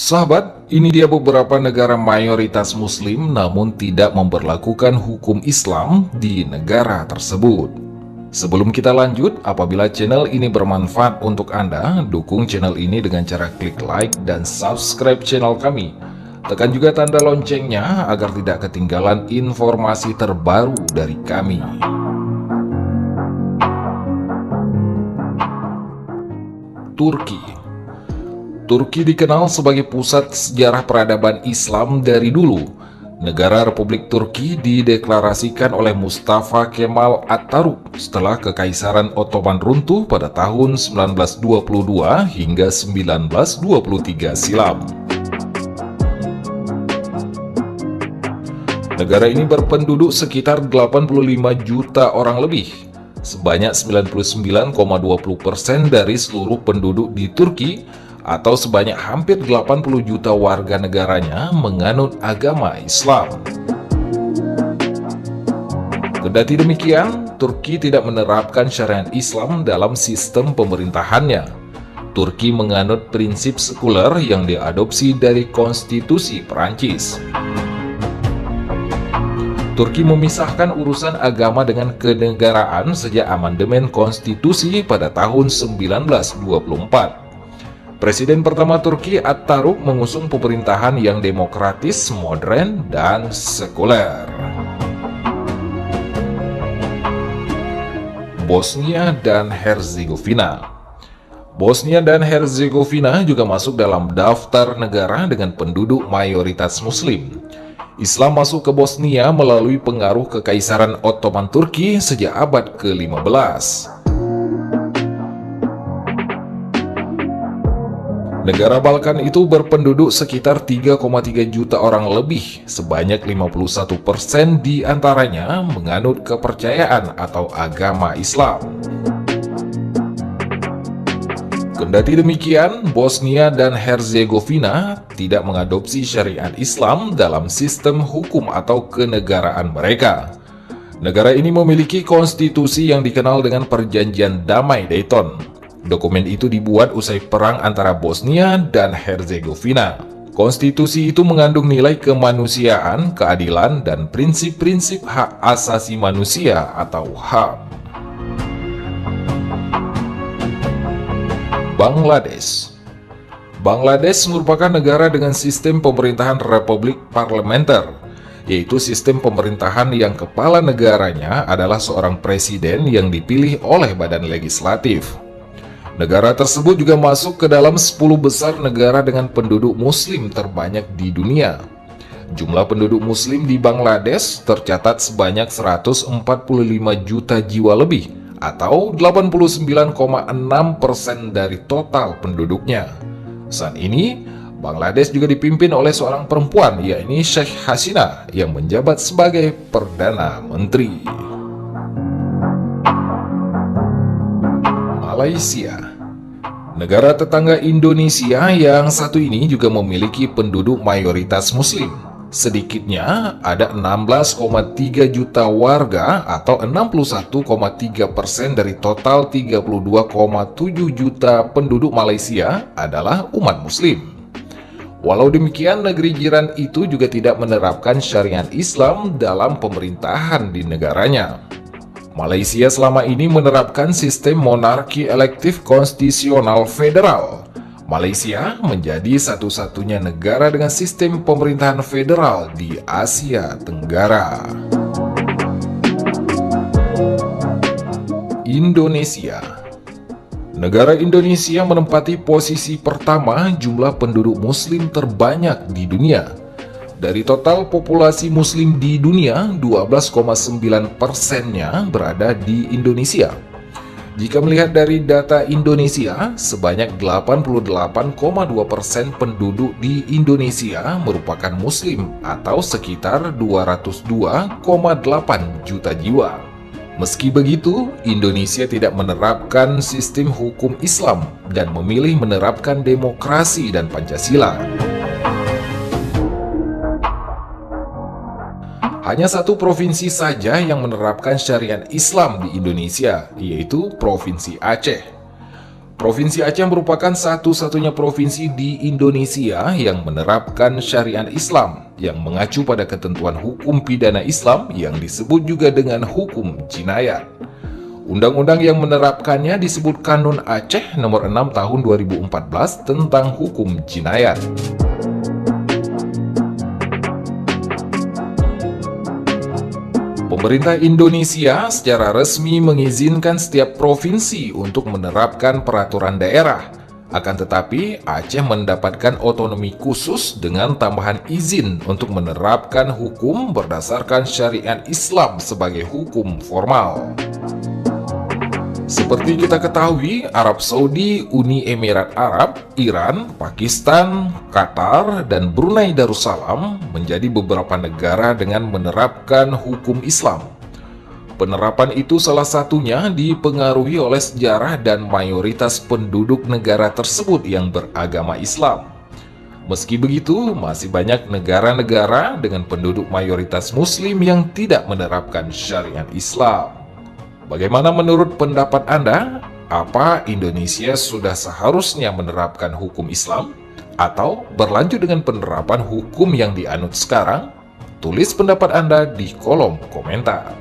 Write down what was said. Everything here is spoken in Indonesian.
Sahabat, ini dia beberapa negara mayoritas Muslim namun tidak memberlakukan hukum Islam di negara tersebut. Sebelum kita lanjut, apabila channel ini bermanfaat untuk Anda, dukung channel ini dengan cara klik like dan subscribe channel kami. Tekan juga tanda loncengnya agar tidak ketinggalan informasi terbaru dari kami. Turki dikenal sebagai pusat sejarah peradaban Islam dari dulu. Negara Republik Turki dideklarasikan oleh Mustafa Kemal Atatürk setelah Kekaisaran Ottoman runtuh pada tahun 1922 hingga 1923 silam. Negara ini berpenduduk sekitar 85 juta orang lebih. Sebanyak 99,20% dari seluruh penduduk di Turki atau sebanyak hampir 80 juta warga negaranya menganut agama Islam. Kendati demikian, Turki tidak menerapkan syariat Islam dalam sistem pemerintahannya. Turki menganut prinsip sekuler yang diadopsi dari konstitusi Perancis. Turki memisahkan urusan agama dengan kenegaraan sejak amandemen konstitusi pada tahun 1924. Presiden pertama Turki Atatürk mengusung pemerintahan yang demokratis, modern, dan sekuler. Bosnia dan Herzegovina. Bosnia dan Herzegovina juga masuk dalam daftar negara dengan penduduk mayoritas Muslim. Islam masuk ke Bosnia melalui pengaruh Kekaisaran Ottoman Turki sejak abad ke-15. Negara Balkan itu berpenduduk sekitar 3,3 juta orang lebih, sebanyak 51% di antaranya menganut kepercayaan atau agama Islam. Kendati demikian, Bosnia dan Herzegovina tidak mengadopsi syariat Islam dalam sistem hukum atau kenegaraan mereka. Negara ini memiliki konstitusi yang dikenal dengan Perjanjian Damai Dayton. Dokumen itu dibuat usai perang antara Bosnia dan Herzegovina. Konstitusi itu mengandung nilai kemanusiaan, keadilan, dan prinsip-prinsip hak asasi manusia atau HAM. Bangladesh merupakan negara dengan sistem pemerintahan republik parlementer, yaitu sistem pemerintahan yang kepala negaranya adalah seorang presiden yang dipilih oleh badan legislatif. Negara tersebut juga masuk ke dalam 10 besar negara dengan penduduk Muslim terbanyak di dunia. Jumlah penduduk Muslim di Bangladesh tercatat sebanyak 145 juta jiwa lebih, atau 89,6% dari total penduduknya. Saat ini, Bangladesh juga dipimpin oleh seorang perempuan, yakni Sheikh Hasina, yang menjabat sebagai Perdana Menteri. Malaysia. Negara tetangga Indonesia yang satu ini juga memiliki penduduk mayoritas Muslim. Sedikitnya ada 16,3 juta warga atau 61,3% dari total 32,7 juta penduduk Malaysia adalah umat Muslim. Walau demikian, negeri jiran itu juga tidak menerapkan syariat Islam dalam pemerintahan di negaranya. Malaysia selama ini menerapkan sistem monarki elektif konstitusional federal. Malaysia menjadi satu-satunya negara dengan sistem pemerintahan federal di Asia Tenggara. Indonesia. Negara Indonesia menempati posisi pertama jumlah penduduk Muslim terbanyak di dunia. Dari total populasi Muslim di dunia, 12,9%-nya berada di Indonesia. Jika melihat dari data Indonesia, sebanyak 88,2% penduduk di Indonesia merupakan Muslim atau sekitar 202,8 juta jiwa. Meski begitu, Indonesia tidak menerapkan sistem hukum Islam dan memilih menerapkan demokrasi dan Pancasila. Hanya satu provinsi saja yang menerapkan syariat Islam di Indonesia, yaitu Provinsi Aceh. Provinsi Aceh merupakan satu-satunya provinsi di Indonesia yang menerapkan syariat Islam yang mengacu pada ketentuan hukum pidana Islam yang disebut juga dengan hukum jinayat. Undang-undang yang menerapkannya disebut Kanun Aceh Nomor 6 Tahun 2014 tentang hukum jinayat. Pemerintah Indonesia secara resmi mengizinkan setiap provinsi untuk menerapkan peraturan daerah. Akan tetapi, Aceh mendapatkan otonomi khusus dengan tambahan izin untuk menerapkan hukum berdasarkan syariat Islam sebagai hukum formal. Seperti kita ketahui, Arab Saudi, Uni Emirat Arab, Iran, Pakistan, Qatar, dan Brunei Darussalam menjadi beberapa negara dengan menerapkan hukum Islam. Penerapan itu salah satunya dipengaruhi oleh sejarah dan mayoritas penduduk negara tersebut yang beragama Islam. Meski begitu, masih banyak negara-negara dengan penduduk mayoritas Muslim yang tidak menerapkan syariat Islam. Bagaimana menurut pendapat Anda? Apa Indonesia sudah seharusnya menerapkan hukum Islam? Atau berlanjut dengan penerapan hukum yang dianut sekarang? Tulis pendapat Anda di kolom komentar.